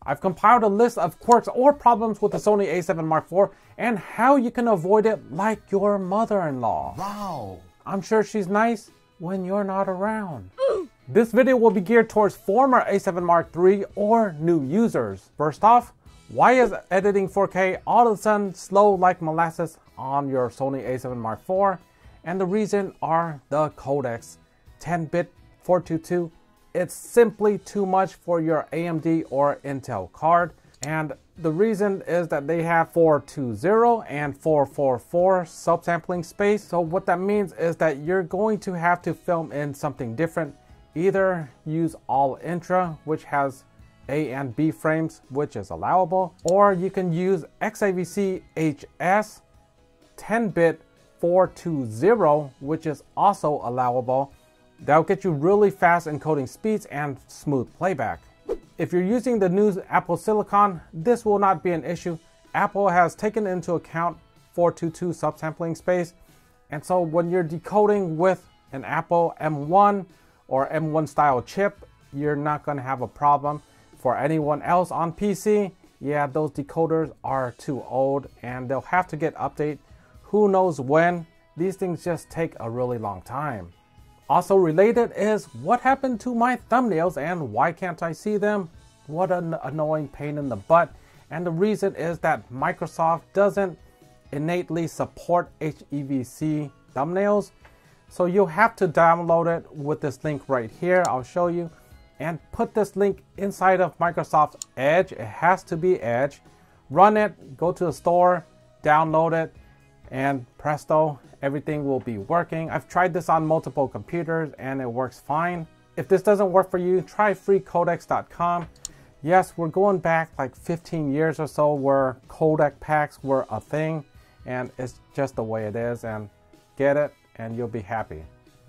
I've compiled a list of quirks or problems with the Sony A7 Mark IV and how you can avoid it like your mother-in-law. Wow! I'm sure she's nice when you're not around. This video will be geared towards former A7 Mark III or new users. First off, why is editing 4K all of a sudden slow like molasses on your Sony A7 Mark IV? And the reason are the codecs. 10-bit 422, it's simply too much for your AMD or Intel card. And the reason is that they have 420 and 444 subsampling space. So what that means is that you're going to have to film in something different. Either use all intra, which has A and B frames, which is allowable, or you can use XAVC HS 10-bit 420, which is also allowable. That'll get you really fast encoding speeds and smooth playback. If you're using the new Apple Silicon, this will not be an issue. Apple has taken into account 422 subsampling space, and so when you're decoding with an Apple M1 or M1 style chip, you're not going to have a problem. For anyone else on PC, yeah, those decoders are too old and they'll have to get updated. Who knows when? These things just take a really long time. Also related is what happened to my thumbnails and why can't I see them? What an annoying pain in the butt. And the reason is that Microsoft doesn't innately support HEVC thumbnails. So you'll have to download it with this link right here. I'll show you. And put this link inside of Microsoft Edge. It has to be Edge. Run it, go to the store, download it, and presto, everything will be working. I've tried this on multiple computers and it works fine. If this doesn't work for you, try freecodecs.com. Yes, we're going back like 15 years or so where codec packs were a thing, and it's just the way it is, and get it and you'll be happy.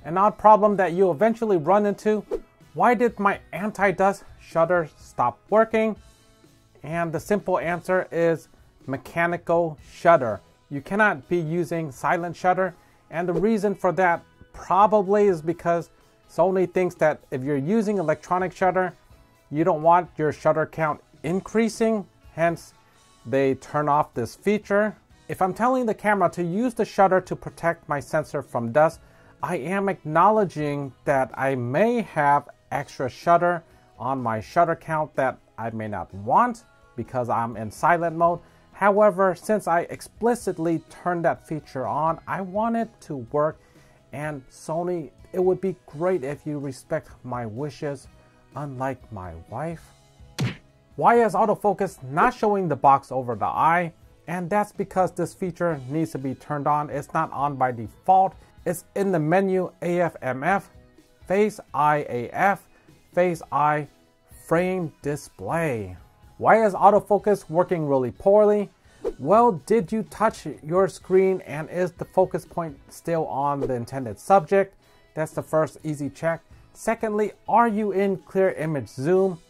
An odd problem that you eventually run into: why did my anti-dust shutter stop working? And the simple answer is mechanical shutter. You cannot be using silent shutter, and the reason for that probably is because Sony thinks that if you're using electronic shutter, you don't want your shutter count increasing, hence they turn off this feature. If I'm telling the camera to use the shutter to protect my sensor from dust, I am acknowledging that I may have extra shutter on my shutter count that I may not want because I'm in silent mode. However, since I explicitly turned that feature on, I want it to work, and Sony, it would be great if you respect my wishes, unlike my wife. Why is autofocus not showing the box over the eye? And that's because this feature needs to be turned on. It's not on by default. It's in the menu AFMF, Face Eye AF, Face Eye Frame Display. Why is autofocus working really poorly? Well, did you touch your screen and is the focus point still on the intended subject? That's the first easy check. Secondly, are you in clear image zoom?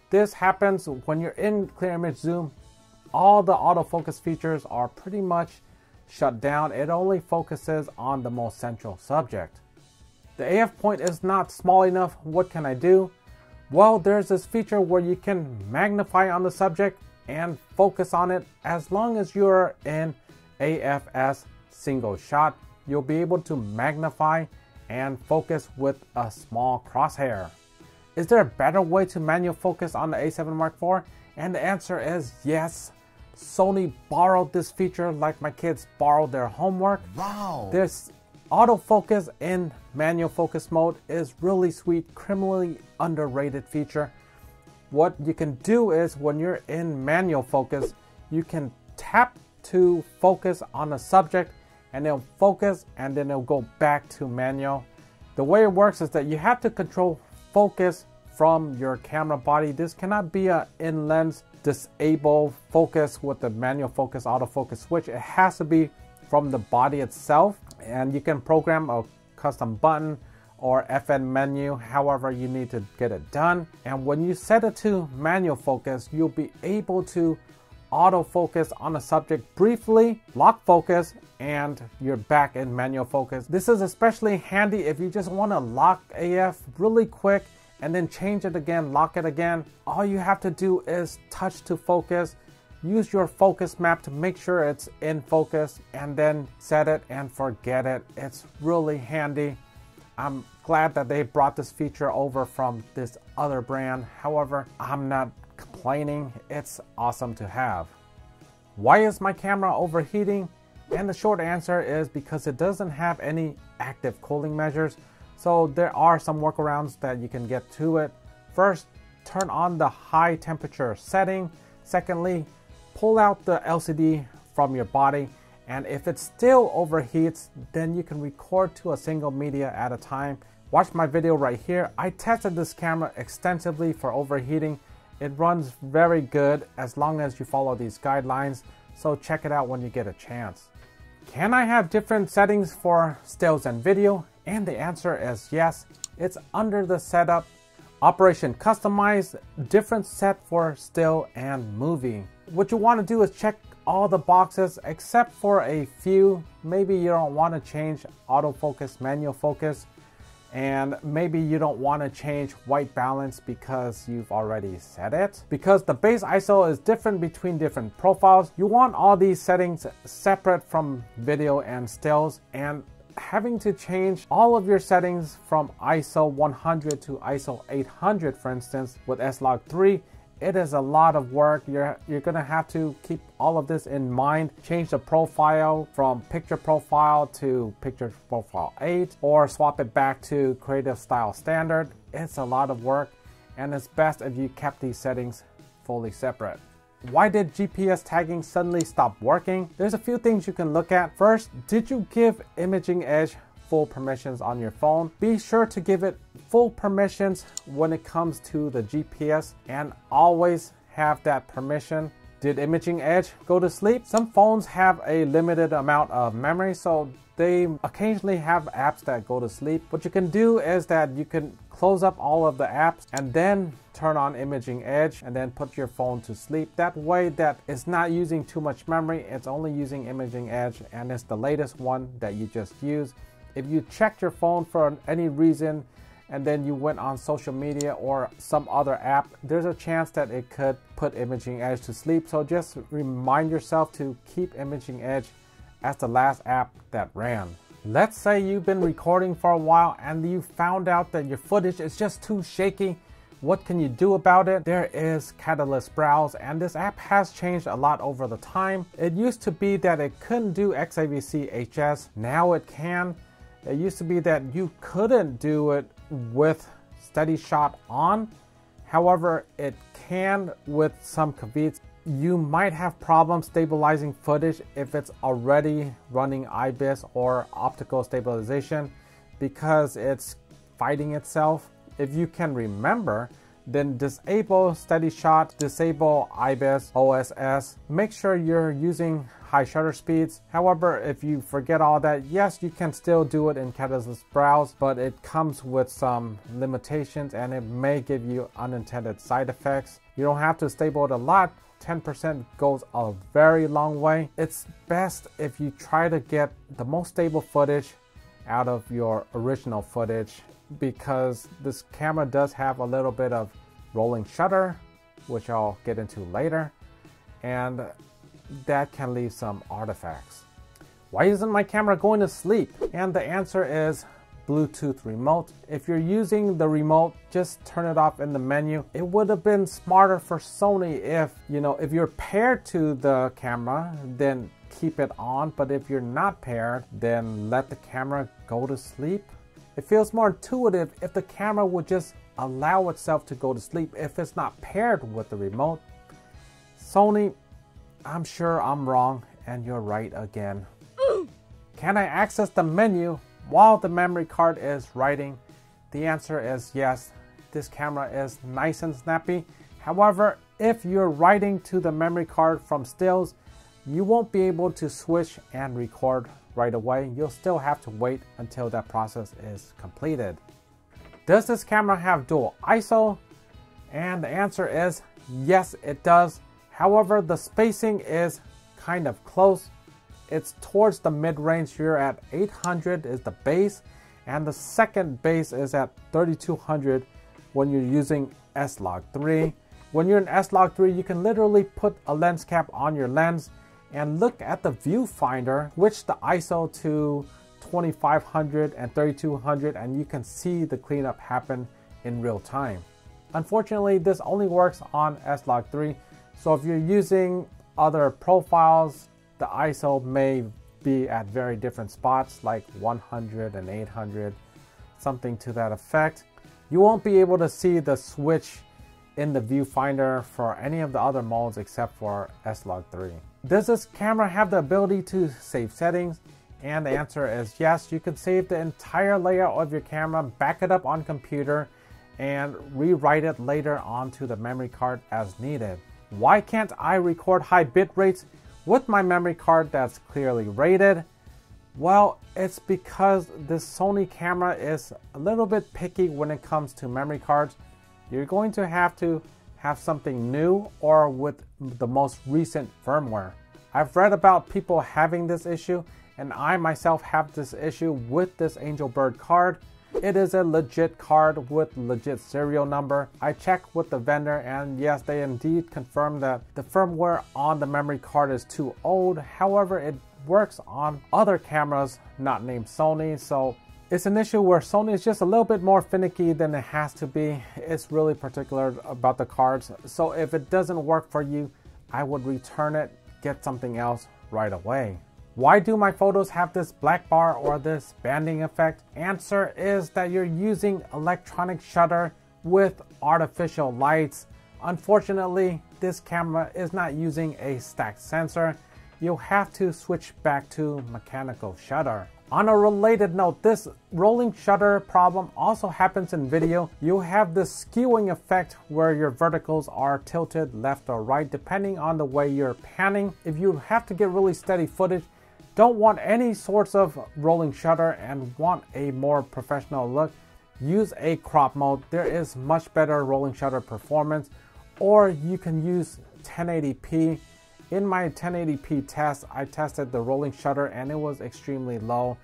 This happens when you're in clear image zoom. All the autofocus features are pretty much shut down. It only focuses on the most central subject. The AF point is not small enough. What can I do? Well, there's this feature where you can magnify on the subject and focus on it. As long as you're in AFS single shot, you'll be able to magnify and focus with a small crosshair. Is there a better way to manual focus on the A7 Mark IV? And the answer is yes. Sony borrowed this feature like my kids borrowed their homework. Wow! This autofocus in manual focus mode is really sweet, criminally underrated feature. What you can do is when you're in manual focus, you can tap to focus on a subject and it'll focus and then it'll go back to manual. The way it works is that you have to control focus from your camera body. This cannot be an in-lens disable focus with the manual focus autofocus switch. It has to be from the body itself, and you can program a custom button or FN menu, however you need to get it done. And when you set it to manual focus, you'll be able to autofocus on a subject briefly, lock focus, and you're back in manual focus. This is especially handy if you just want to lock AF really quick and then change it again, lock it again. All you have to do is touch to focus, use your focus map to make sure it's in focus, and then set it and forget it. It's really handy. I'm glad that they brought this feature over from this other brand. However, I'm not complaining. It's awesome to have. Why is my camera overheating? And the short answer is because it doesn't have any active cooling measures. So there are some workarounds that you can get to it. First, turn on the high temperature setting. Secondly, pull out the LCD from your body, and if it still overheats, then you can record to a single media at a time. Watch my video right here. I tested this camera extensively for overheating. It runs very good as long as you follow these guidelines, so check it out when you get a chance. Can I have different settings for stills and video? And the answer is yes. It's under the setup, operation customize, different set for still and movie. What you want to do is check all the boxes except for a few. Maybe you don't want to change autofocus, manual focus, and maybe you don't want to change white balance because you've already set it. Because the base ISO is different between different profiles, you want all these settings separate from video and stills, and having to change all of your settings from ISO 100 to ISO 800, for instance, with S-Log 3, it is a lot of work. You're gonna have to keep all of this in mind. Change the profile from picture profile to picture profile 8, or swap it back to creative style standard. It's a lot of work, and it's best if you kept these settings fully separate. Why did GPS tagging suddenly stop working? There's a few things you can look at. First, did you give Imaging Edge full permissions on your phone? Be sure to give it full permissions when it comes to the GPS, and always have that permission. Did Imaging Edge go to sleep? Some phones have a limited amount of memory, so they occasionally have apps that go to sleep. What you can do is that you can close up all of the apps and then turn on Imaging Edge and then put your phone to sleep. That way that it's not using too much memory, it's only using Imaging Edge, and it's the latest one that you just used. If you checked your phone for any reason and then you went on social media or some other app, there's a chance that it could put Imaging Edge to sleep. So just remind yourself to keep Imaging Edge as the last app that ran. Let's say you've been recording for a while and you found out that your footage is just too shaky. What can you do about it? There is Catalyst Browse, and this app has changed a lot over the time. It used to be that it couldn't do XAVC HS. Now it can. It used to be that you couldn't do it with Steady Shot on. However, it can with some caveats. You might have problems stabilizing footage if it's already running IBIS or optical stabilization because it's fighting itself. If you can remember, then disable Steady Shot, disable IBIS, OSS. Make sure you're using high shutter speeds. However, if you forget all that, yes, you can still do it in Catalyst Browse, but it comes with some limitations and it may give you unintended side effects. You don't have to stable it a lot. 10% goes a very long way. It's best if you try to get the most stable footage out of your original footage, because this camera does have a little bit of rolling shutter, which I'll get into later, and that can leave some artifacts. Why isn't my camera going to sleep? And the answer is Bluetooth remote. If you're using the remote, just turn it off in the menu. It would have been smarter for Sony if you're paired to the camera, then keep it on, but if you're not paired, then let the camera go to sleep. It feels more intuitive if the camera would just allow itself to go to sleep if it's not paired with the remote. Sony, I'm sure I'm wrong and you're right again. Can I access the menu while the memory card is writing? The answer is yes. This camera is nice and snappy. However, if you're writing to the memory card from stills, you won't be able to switch and record right away. You'll still have to wait until that process is completed. Does this camera have dual ISO? And the answer is yes, it does. However, the spacing is kind of close. It's towards the mid-range. You're at 800 is the base, and the second base is at 3200, when you're using S-Log3. When you're in S-Log3, you can literally put a lens cap on your lens and look at the viewfinder, switch the ISO to 2500 and 3200, and you can see the cleanup happen in real time. Unfortunately, this only works on S-Log3, so if you're using other profiles, the ISO may be at very different spots like 100 and 800, something to that effect. You won't be able to see the switch in the viewfinder for any of the other modes except for S-Log3. Does this camera have the ability to save settings? And the answer is yes. You can save the entire layout of your camera, back it up on computer, and rewrite it later onto the memory card as needed. Why can't I record high bit rates with my memory card that's clearly rated? Well, it's because this Sony camera is a little bit picky when it comes to memory cards. You're going to have something new or with the most recent firmware. I've read about people having this issue, and I myself have this issue with this Angelbird card. It is a legit card with legit serial number. I checked with the vendor, and yes, they indeed confirmed that the firmware on the memory card is too old. However, it works on other cameras not named Sony, so it's an issue where Sony is just a little bit more finicky than it has to be. It's really particular about the cards. So if it doesn't work for you, I would return it, get something else right away. Why do my photos have this black bar or this banding effect? Answer is that you're using electronic shutter with artificial lights. Unfortunately, this camera is not using a stacked sensor. You'll have to switch back to mechanical shutter. On a related note, this rolling shutter problem also happens in video. You have this skewing effect where your verticals are tilted left or right depending on the way you're panning. If you have to get really steady footage, don't want any sorts of rolling shutter and want a more professional look, use a crop mode. There is much better rolling shutter performance, or you can use 1080p. In my 1080p test, I tested the rolling shutter and it was extremely low.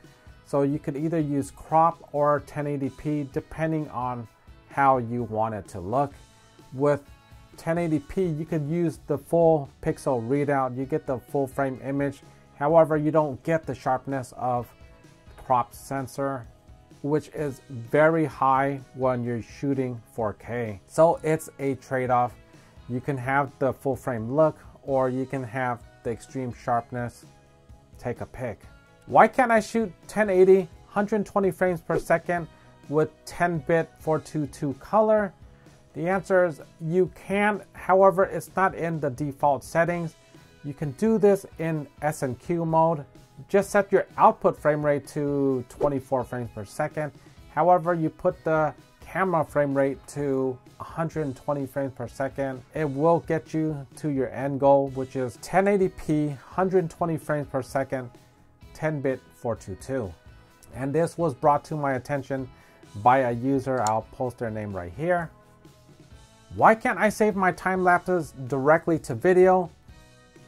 So you could either use crop or 1080p depending on how you want it to look. With 1080p, you could use the full pixel readout. You get the full frame image. However, you don't get the sharpness of crop sensor, which is very high when you're shooting 4K. So it's a trade-off. You can have the full frame look, or you can have the extreme sharpness. Take a pick. Why can't I shoot 1080, 120 frames per second with 10-bit 422 color? The answer is you can, however, it's not in the default settings. You can do this in S&Q mode. Just set your output frame rate to 24 frames per second. However, you put the camera frame rate to 120 frames per second. It will get you to your end goal, which is 1080p, 120 frames per second, 10-bit 422. And this was brought to my attention by a user. I'll post their name right here. Why can't I save my time lapses directly to video?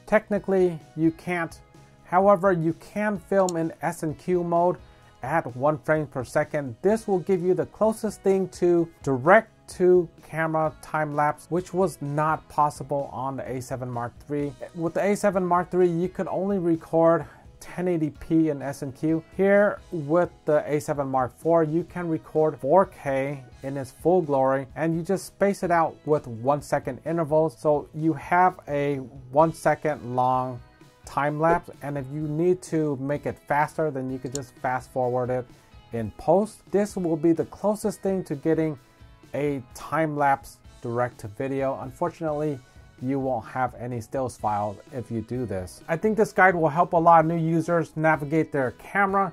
Technically, you can't. However, you can film in S&Q mode at 1 frame per second. This will give you the closest thing to direct to camera time lapse, which was not possible on the A7 Mark III. With the A7 Mark III, you could only record 1080p in S&Q. Here with the A7 Mark IV, you can record 4K in its full glory, and you just space it out with 1 second intervals. So you have a 1 second long time lapse, and if you need to make it faster, then you could just fast forward it in post. This will be the closest thing to getting a time lapse direct to video. Unfortunately, you won't have any stills files if you do this. I think this guide will help a lot of new users navigate their camera.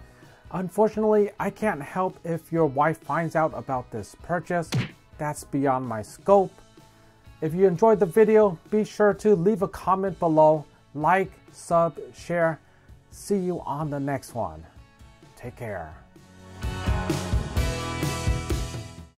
Unfortunately, I can't help if your wife finds out about this purchase. That's beyond my scope. If you enjoyed the video, be sure to leave a comment below, like, sub, share. See you on the next one. Take care.